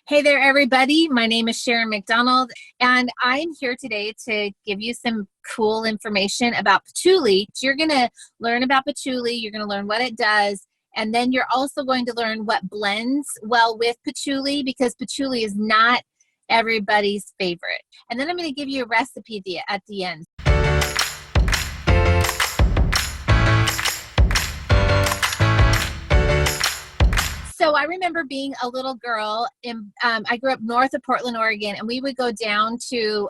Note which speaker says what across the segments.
Speaker 1: Hey there, everybody. My name is Sharon McDonald, and I'm here today to give you some cool information about patchouli. You're going to learn about patchouli, you're going to learn what it does, and then you're also going to learn what blends well with patchouli, because patchouli is not everybody's favorite. And then I'm going to give you a recipe at the end. So I remember being a little girl I grew up north of Portland, Oregon, and we would go down to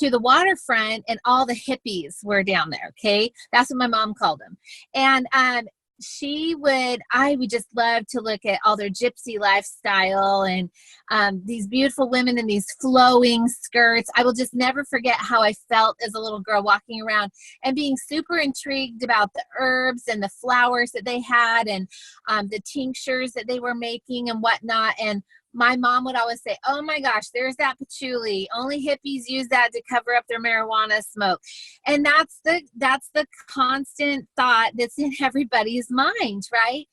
Speaker 1: the waterfront, and all the hippies were down there. Okay. That's what my mom called them. And I would just love to look at all their gypsy lifestyle and these beautiful women in these flowing skirts. I will just never forget how I felt as a little girl walking around and being super intrigued about the herbs and the flowers that they had, and the tinctures that they were making and whatnot. And my mom would always say, oh my gosh, there's that patchouli. Only hippies use that to cover up their marijuana smoke. And that's the constant thought that's in everybody's mind, right?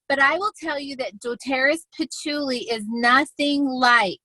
Speaker 1: But I will tell you that doTERRA's patchouli is nothing like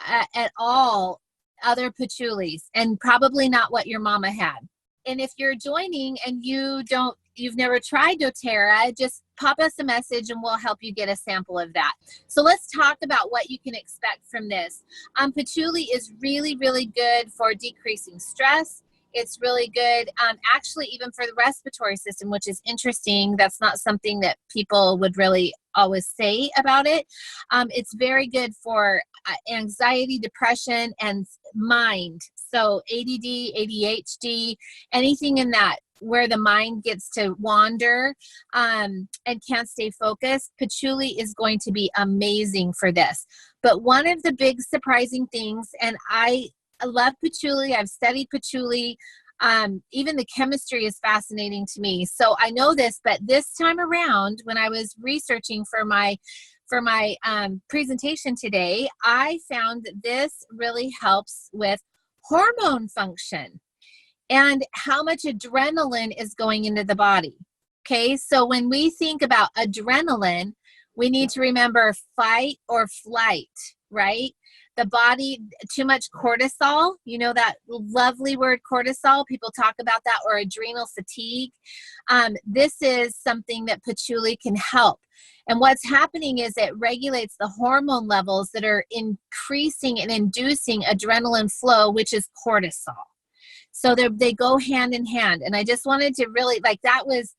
Speaker 1: at all other patchoulis, and probably not what your mama had. And if you're joining and you've never tried doTERRA, just pop us a message and we'll help you get a sample of that. So let's talk about what you can expect from this. Patchouli is really, really good for decreasing stress. It's really good, actually, even for the respiratory system, which is interesting. That's not something that people would really always say about it. It's very good for anxiety, depression, and mind. So ADD, ADHD, anything in that where the mind gets to wander and can't stay focused, patchouli is going to be amazing for this. But one of the big surprising things, and I love patchouli, I've studied patchouli, even the chemistry is fascinating to me. So I know this, but this time around, when I was researching for my presentation today, I found that this really helps with hormone function and how much adrenaline is going into the body. Okay, so when we think about adrenaline, we need to remember fight or flight, right? The body, too much cortisol, you know that lovely word cortisol, people talk about that, or adrenal fatigue. This is something that patchouli can help. And what's happening is it regulates the hormone levels that are increasing and inducing adrenaline flow, which is cortisol. So they go hand in hand. And I just wanted to really, that was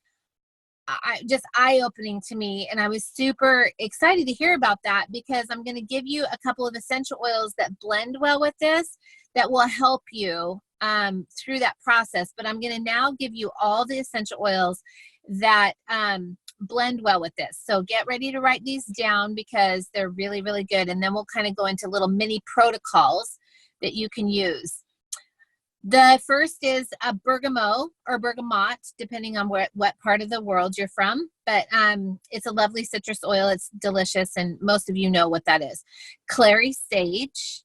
Speaker 1: just eye-opening to me. And I was super excited to hear about that, because I'm going to give you a couple of essential oils that blend well with this, that will help you through that process. But I'm going to now give you all the essential oils that blend well with this. So get ready to write these down, because they're really, really good. And then we'll kind of go into little mini protocols that you can use. The first is a bergamot or bergamot, depending on what part of the world you're from. But it's a lovely citrus oil. It's delicious, and most of you know what that is. Clary sage,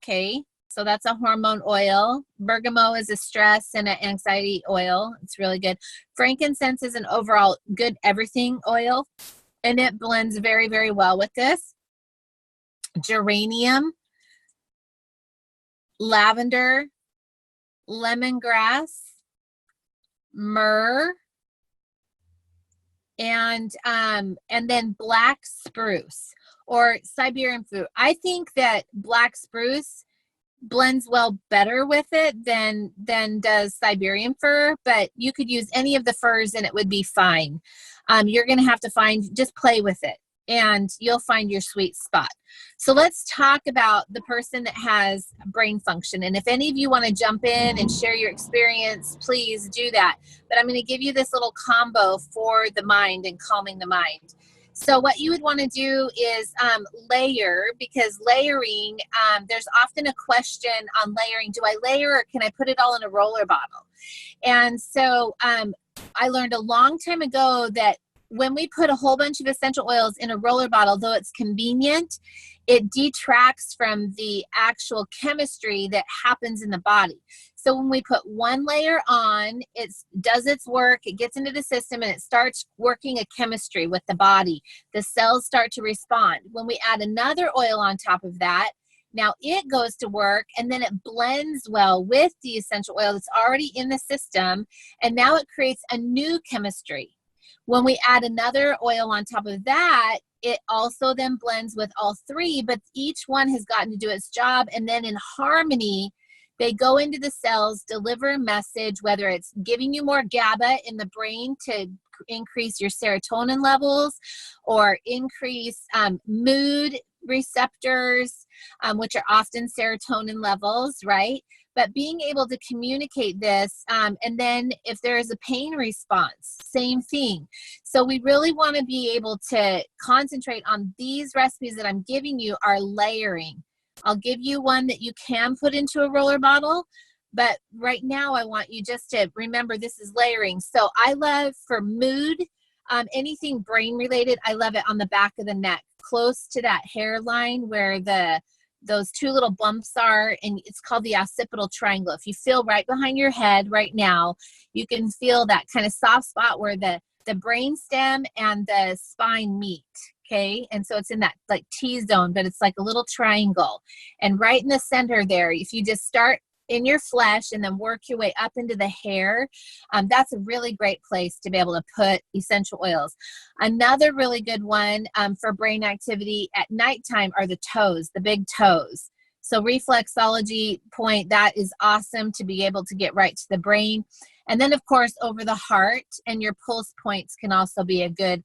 Speaker 1: okay, so that's a hormone oil. Bergamot is a stress and an anxiety oil. It's really good. Frankincense is an overall good everything oil, and it blends very, very well with this. Geranium, lavender, lemongrass, myrrh, and then black spruce or Siberian fruit. I think that black spruce blends well better with it than does Siberian fir, but you could use any of the firs and it would be fine. You're going to have to just play with it, and you'll find your sweet spot. So let's talk about the person that has brain function. And if any of you want to jump in and share your experience, please do that. But I'm going to give you this little combo for the mind and calming the mind. So what you would want to do is layer, because layering, there's often a question on layering. Do I layer, or can I put it all in a roller bottle? And so I learned a long time ago that when we put a whole bunch of essential oils in a roller bottle, though it's convenient, it detracts from the actual chemistry that happens in the body. So when we put one layer on, it does its work, it gets into the system, and it starts working a chemistry with the body. The cells start to respond. When we add another oil on top of that, now it goes to work, and then it blends well with the essential oil that's already in the system, and now it creates a new chemistry. When we add another oil on top of that, it also then blends with all three, but each one has gotten to do its job, and then in harmony, they go into the cells, deliver a message, whether it's giving you more GABA in the brain to increase your serotonin levels, or increase mood receptors, which are often serotonin levels, right? But being able to communicate this, and then if there is a pain response, same thing. So we really want to be able to concentrate on these recipes that I'm giving you are layering. I'll give you one that you can put into a roller bottle, but right now I want you just to remember this is layering. So I love for mood, anything brain related, I love it on the back of the neck, close to that hairline where those two little bumps are, and it's called the occipital triangle. If you feel right behind your head right now, you can feel that kind of soft spot where the brain stem and the spine meet. Okay, and so it's in that like T-zone, but it's like a little triangle. And right in the center there, if you just start in your flesh and then work your way up into the hair, that's a really great place to be able to put essential oils. Another really good one for brain activity at nighttime are the toes, the big toes. So reflexology point, that is awesome to be able to get right to the brain. And then of course over the heart, and your pulse points can also be a good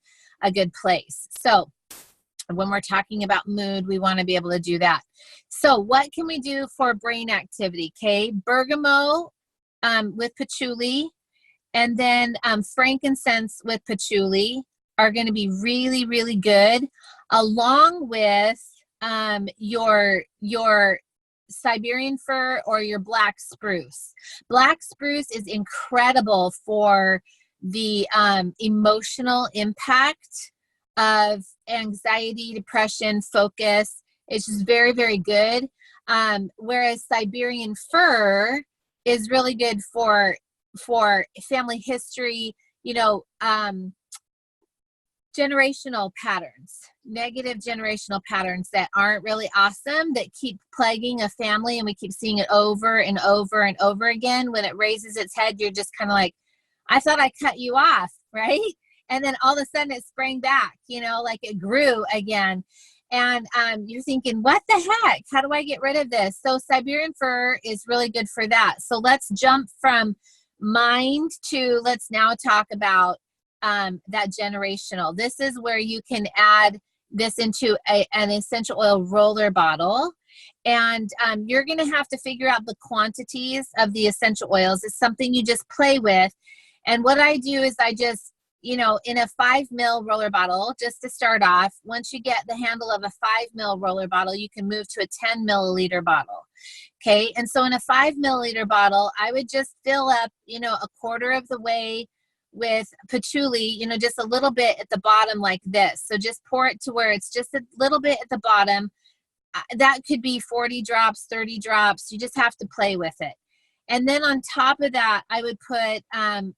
Speaker 1: place. So when we're talking about mood, we want to be able to do that. So what can we do for brain activity? Okay, bergamot with patchouli, and then frankincense with patchouli are going to be really, really good, along with your Siberian fir or your black spruce. Black spruce is incredible for the emotional impact of anxiety, depression, focus. It's just very, very good. Whereas Siberian fir is really good for family history, generational patterns, negative generational patterns that aren't really awesome, that keep plaguing a family, and we keep seeing it over and over and over again. When it raises its head, you're just kind of like, I thought I cut you off, right? And then all of a sudden it sprang back, like it grew again. And you're thinking, what the heck? How do I get rid of this? So Siberian fir is really good for that. So let's jump from mind to, let's now talk about that generational. This is where you can add this into an essential oil roller bottle. And you're going to have to figure out the quantities of the essential oils. It's something you just play with. And what I do is I just, in a 5 ml roller bottle, just to start off, once you get the handle of a 5 ml roller bottle, you can move to a 10 milliliter bottle. Okay. And so in a 5 milliliter bottle, I would just fill up, a quarter of the way with patchouli, just a little bit at the bottom like this. So just pour it to where it's just a little bit at the bottom. That could be 40 drops, 30 drops. You just have to play with it. And then on top of that, I would put 5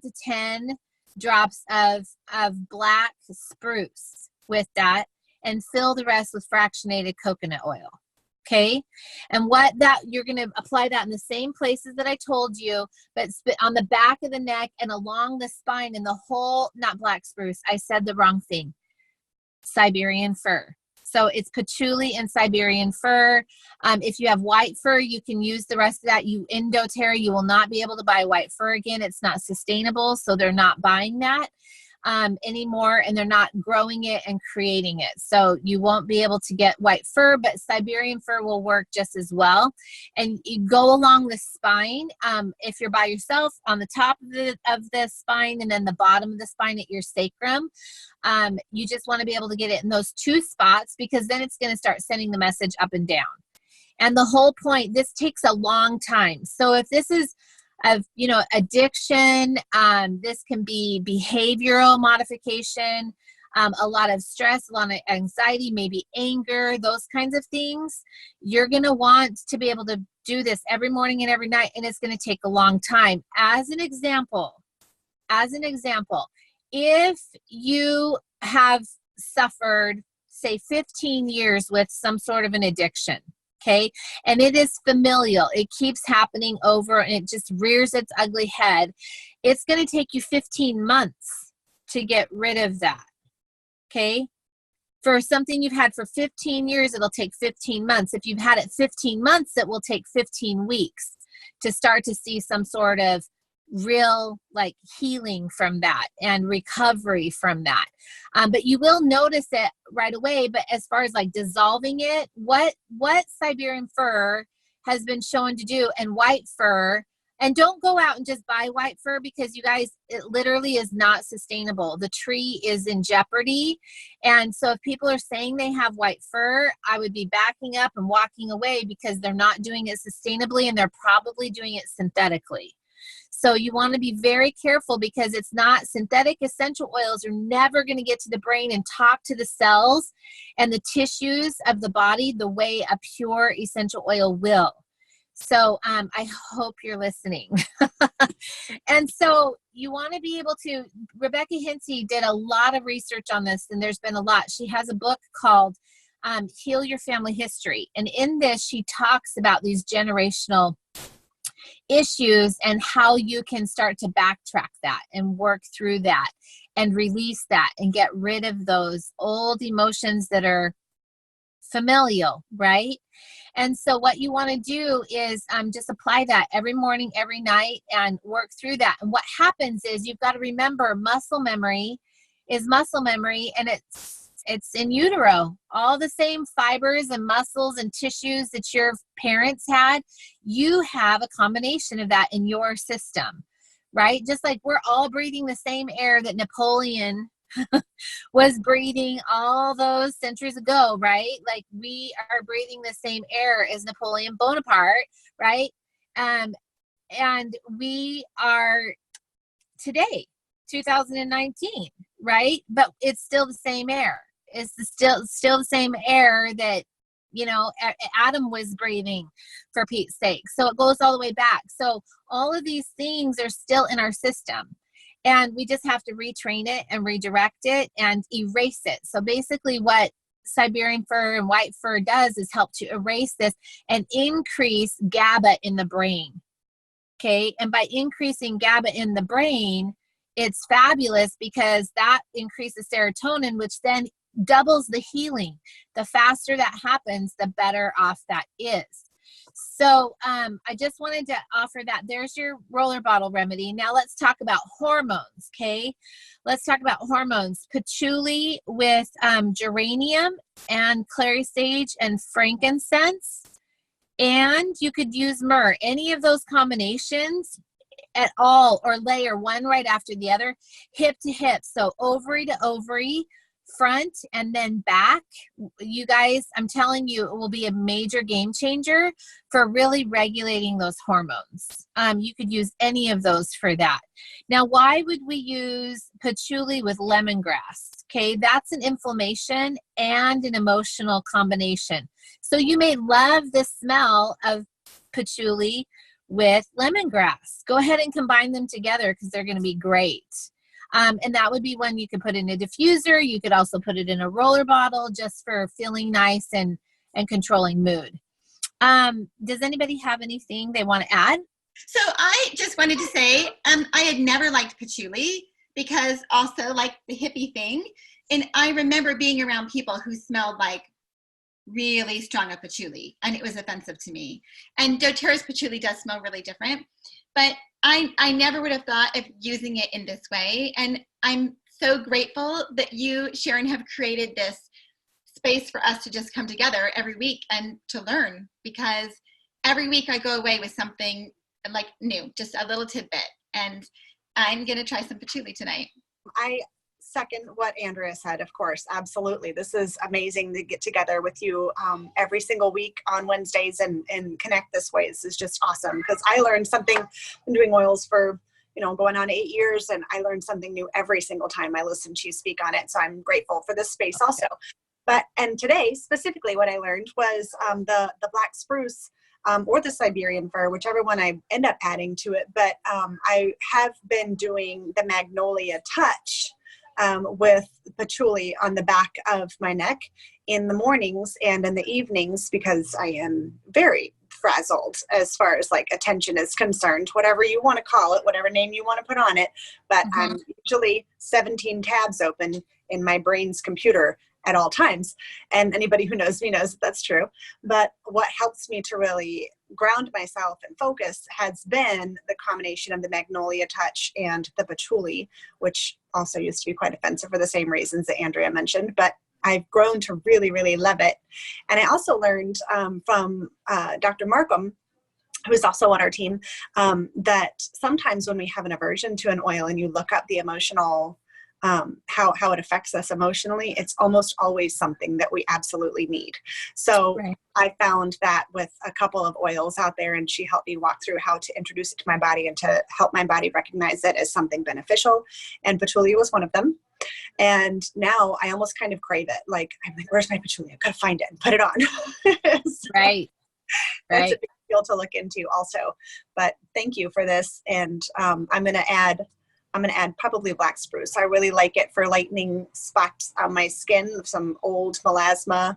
Speaker 1: to 10 drops of black spruce with that, and fill the rest with fractionated coconut oil. Okay. And you're going to apply that in the same places that I told you, but on the back of the neck and along the spine and the whole, not black spruce. I said the wrong thing. Siberian fir. So it's patchouli and Siberian fir. If you have white fir, you can use the rest of that. Indo-Terra, you will not be able to buy white fir again. It's not sustainable, so they're not buying that anymore, and they're not growing it and creating it. So you won't be able to get white fir, but Siberian fir will work just as well. And you go along the spine. If you're by yourself, on the top of the spine, and then the bottom of the spine at your sacrum. You just want to be able to get it in those two spots, because then it's going to start sending the message up and down. And the whole point, this takes a long time. So if this is of, you know, addiction. This can be behavioral modification, a lot of stress, a lot of anxiety, maybe anger, those kinds of things. You're going to want to be able to do this every morning and every night, and it's going to take a long time. As an example, if you have suffered, say, 15 years with some sort of an addiction, okay, and it is familial, it keeps happening over and it just rears its ugly head, it's going to take you 15 months to get rid of that, okay? For something you've had for 15 years, it'll take 15 months. If you've had it 15 months, it will take 15 weeks to start to see some sort of real like healing from that and recovery from that. But you will notice it right away. But as far as like dissolving it, what Siberian fir has been shown to do, and white fir, and don't go out and just buy white fir, because you guys, it literally is not sustainable. The tree is in jeopardy. And so if people are saying they have white fir, I would be backing up and walking away, because they're not doing it sustainably and they're probably doing it synthetically. So you want to be very careful, because it's not, synthetic essential oils are never going to get to the brain and talk to the cells and the tissues of the body the way a pure essential oil will. So I hope you're listening. And so you want to be able to, Rebecca Hinsey did a lot of research on this, and there's been a lot. She has a book called Heal Your Family History. And in this, she talks about these generational issues and how you can start to backtrack that and work through that and release that and get rid of those old emotions that are familial, right? And so what you want to do is just apply that every morning, every night, and work through that. And what happens is, you've got to remember, muscle memory is muscle memory, and it's in utero. All the same fibers and muscles and tissues that your parents had, you have a combination of that in your system, right? Just like we're all breathing the same air that Napoleon was breathing all those centuries ago, right? Like we are breathing the same air as Napoleon Bonaparte, right? And we are today, 2019, right? But it's still the same air. It's still the same air that, you know, Adam was breathing, for Pete's sake. So it goes all the way back. So all of these things are still in our system. And we just have to retrain it and redirect it and erase it. So basically what Siberian fir and white fir does is help to erase this and increase GABA in the brain. Okay. And by increasing GABA in the brain, it's fabulous, because that increases serotonin, which then doubles the healing. The faster that happens, the better off that is. So I just wanted to offer that. There's your roller bottle remedy. Now let's talk about hormones, okay? Let's talk about hormones. Patchouli with geranium and clary sage and frankincense. And you could use myrrh. Any of those combinations at all, or layer one right after the other, hip to hip. So ovary to ovary, front and then back. You guys, I'm telling you, it will be a major game changer for really regulating those hormones. You could use any of those for that. Now, why would we use patchouli with lemongrass? Okay, that's an inflammation and an emotional combination. So you may love the smell of patchouli with lemongrass. Go ahead and combine them together, because they're going to be great. And that would be one you could put in a diffuser. You could also put it in a roller bottle, just for feeling nice and controlling mood. Does anybody have anything they want to add?
Speaker 2: So I just wanted to say, I had never liked patchouli, because also like the hippie thing. And I remember being around people who smelled like really strong of patchouli, and it was offensive to me. And doTERRA's patchouli does smell really different, but I never would have thought of using it in this way. And I'm so grateful that you, Sharon, have created this space for us to just come together every week and to learn, because every week I go away with something like new, just a little tidbit. And I'm going to try some patchouli tonight.
Speaker 1: I
Speaker 3: second what Andrea said, of course. Absolutely. This is amazing to get together with you every single week on Wednesdays and connect this way. This is just awesome because I learned something. I've been doing oils for, going on 8 years, and I learn something new every single time I listen to you speak on it. So I'm grateful for this space also. And today, specifically, what I learned was the black spruce or the Siberian fir, whichever one I end up adding to it. But I have been doing the magnolia touch with patchouli on the back of my neck in the mornings and in the evenings because I am very frazzled as far as like attention is concerned, whatever you want to call it, whatever name you want to put on it. But I'm usually 17 tabs open in my brain's computer at all times. And anybody who knows me knows that that's true. But what helps me to really ground myself and focus has been the combination of the magnolia touch and the patchouli, which also used to be quite offensive for the same reasons that Andrea mentioned. But I've grown to really, really love it. And I also learned from Dr. Markham, who is also on our team, that sometimes when we have an aversion to an oil and you look up the emotional, how it affects us emotionally, it's almost always something that we absolutely need. So I found that with a couple of oils out there, and she helped me walk through how to introduce it to my body and to help my body recognize it as something beneficial. And patchouli was one of them. And now I almost kind of crave it. Like, I'm like, where's my patchouli? I've got to find it and put it on. So that's a big deal to look into also. But thank you for this. And I'm going to add probably black spruce. I really like it for lightening spots on my skin, some old melasma,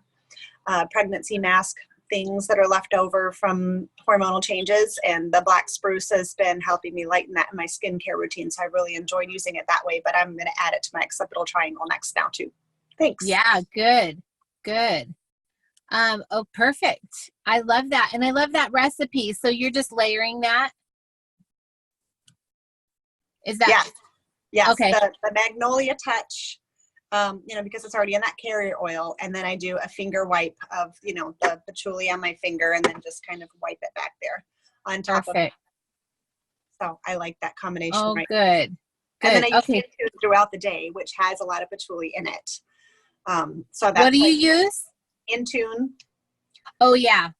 Speaker 3: pregnancy mask things that are left over from hormonal changes. And the black spruce has been helping me lighten that in my skincare routine. So I really enjoyed using it that way, but I'm going to add it to my occipital triangle next now too. Thanks.
Speaker 1: Yeah, good. Oh, perfect. I love that. And I love that recipe. So you're just layering that? Is that?
Speaker 3: Yes.
Speaker 1: Okay.
Speaker 3: The magnolia touch, because it's already in that carrier oil. And then I do a finger wipe of, the patchouli on my finger and then just kind of wipe it back there on top of it. So I like that combination.
Speaker 1: Oh, good.
Speaker 3: And then I use it throughout the day, which has a lot of patchouli in it. So that's
Speaker 1: what do you use?
Speaker 3: Intune.
Speaker 1: Oh, yeah.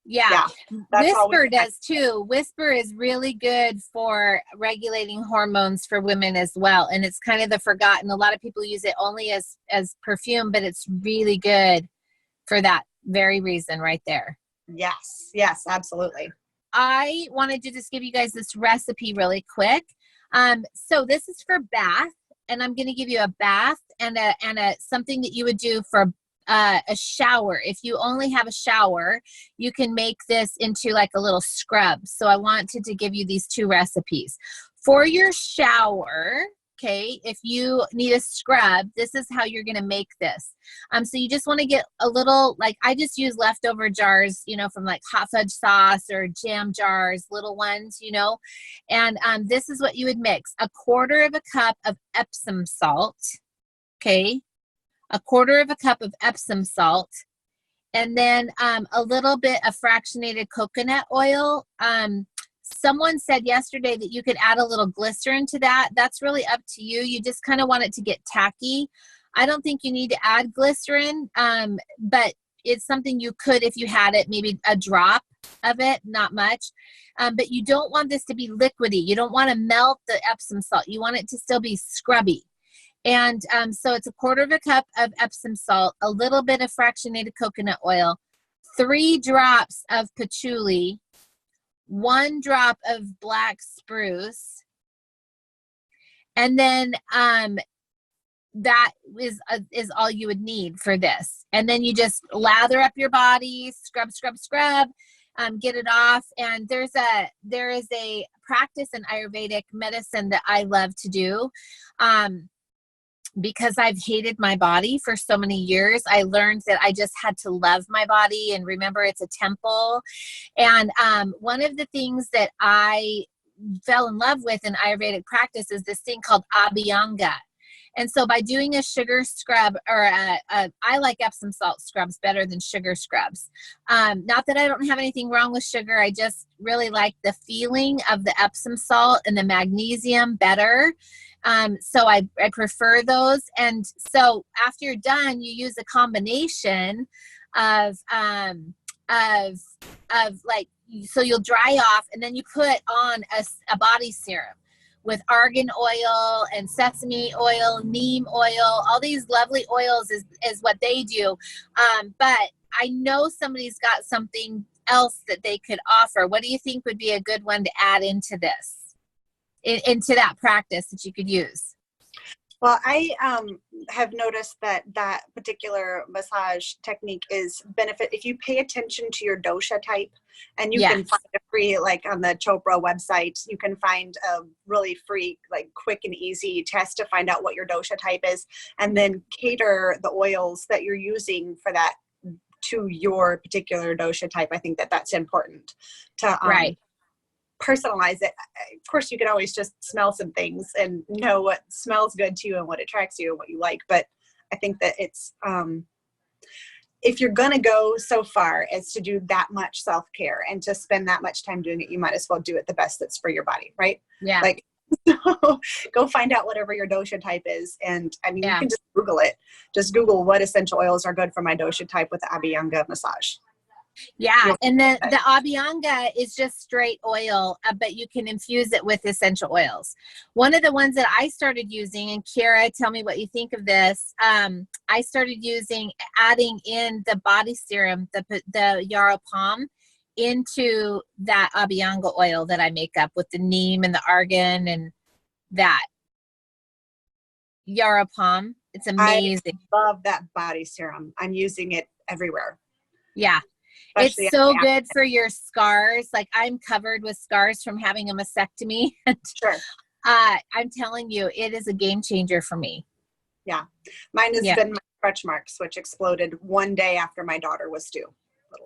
Speaker 1: Whisper does too. Whisper is really good for regulating hormones for women as well. And it's kind of the forgotten. A lot of people use it only as perfume, but it's really good for that very reason right there.
Speaker 3: Yes, absolutely.
Speaker 1: I wanted to just give you guys this recipe really quick. So this is for bath, and I'm going to give you a bath and a something that you would do for a shower. If you only have a shower, you can make this into like a little scrub. So I wanted to give you these two recipes. For your shower, okay, if you need a scrub, this is how you're going to make this. So you just want to get a little, like I just use leftover jars, from like hot fudge sauce or jam jars, little ones, and this is what you would mix. 1/4 of a cup of Epsom salt, okay? 1/4 of a cup of Epsom salt, and then a little bit of fractionated coconut oil. Someone said yesterday that you could add a little glycerin to that. That's really up to you. You just kind of want it to get tacky. I don't think you need to add glycerin, but it's something you could, if you had it, maybe a drop of it, not much. But you don't want this to be liquidy. You don't want to melt the Epsom salt. You want it to still be scrubby. And so it's 1/4 of a cup of Epsom salt, a little bit of fractionated coconut oil, 3 drops of patchouli, 1 drop of black spruce, and then that is all you would need for this. And then you just lather up your body, scrub, get it off. And there is a practice in Ayurvedic medicine that I love to do. Because I've hated my body for so many years, I learned that I just had to love my body and remember it's a temple. And one of the things that I fell in love with in Ayurvedic practice is this thing called Abhyanga. And so by doing a sugar scrub or I like Epsom salt scrubs better than sugar scrubs. Not that I don't have anything wrong with sugar. I just really like the feeling of the Epsom salt and the magnesium better. So I prefer those. And so after you're done, you use a combination of like, so you'll dry off and then you put on a body serum with argan oil and sesame oil, neem oil, all these lovely oils is what they do. But I know somebody's got something else that they could offer. What do you think would be a good one to add into this, into that practice that you could use?
Speaker 3: Well, I have noticed that that particular massage technique is benefit if you pay attention to your dosha type, and you can find a free, like on the Chopra website, you can find a really free, like quick and easy test to find out what your dosha type is, and then cater the oils that you're using for that to your particular dosha type. I think that that's important to personalize it. Of course, you can always just smell some things and know what smells good to you and what attracts you and what you like. But I think that it's, if you're going to go so far as to do that much self-care and to spend that much time doing it, you might as well do it the best that's for your body. Right.
Speaker 1: Yeah.
Speaker 3: Like, go find out whatever your dosha type is. And I mean, you can just Google it. Just Google what essential oils are good for my dosha type with the Abhyanga massage.
Speaker 1: Yeah, and the Abhyanga is just straight oil, but you can infuse it with essential oils. One of the ones that I started using, and Kira, tell me what you think of this. I started adding in the body serum, the Yarrow Palm, into that Abhyanga oil that I make up with the neem and the argan and that Yarrow Palm. It's amazing.
Speaker 3: I love that body serum. I'm using it everywhere.
Speaker 1: Yeah.
Speaker 3: Especially
Speaker 1: it's so good for your scars. Like, I'm covered with scars from having a mastectomy.
Speaker 3: Sure.
Speaker 1: I'm telling you, it is a game changer for me.
Speaker 3: Yeah. Mine has been my stretch marks, which exploded one day after my daughter was due.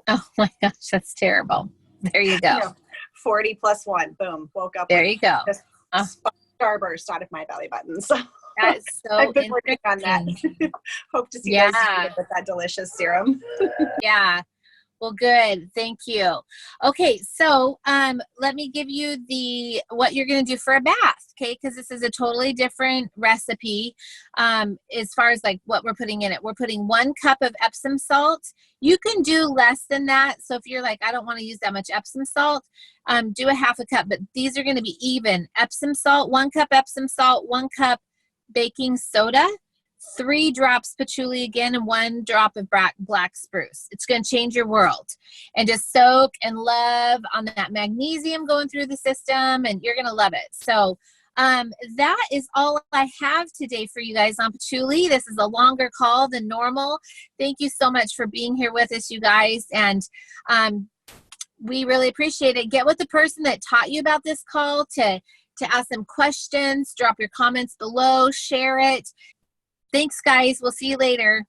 Speaker 1: Oh my gosh, that's terrible. There you go.
Speaker 3: 40 plus 1. Boom. Woke up.
Speaker 1: There you go.
Speaker 3: Just starburst out of my belly button. So
Speaker 1: that's so
Speaker 3: I've been working on that. Hope to see you guys with that delicious serum.
Speaker 1: Yeah. Well, good. Thank you. Okay. So, let me give you what you're going to do for a bath. Okay. Cause this is a totally different recipe. As far as like what we're putting in it, we're putting 1 cup of Epsom salt. You can do less than that. So if you're like, I don't want to use that much Epsom salt, do a half a cup, but these are going to be even. Epsom salt, 1 cup Epsom salt, 1 cup baking soda, 3 drops patchouli again, and 1 drop of black spruce. It's going to change your world. And just soak and love on that magnesium going through the system, and you're going to love it. So that is all I have today for you guys on patchouli. This is a longer call than normal. Thank you so much for being here with us, you guys. And we really appreciate it. Get with the person that taught you about this call to ask them questions. Drop your comments below. Share it. Thanks, guys. We'll see you later.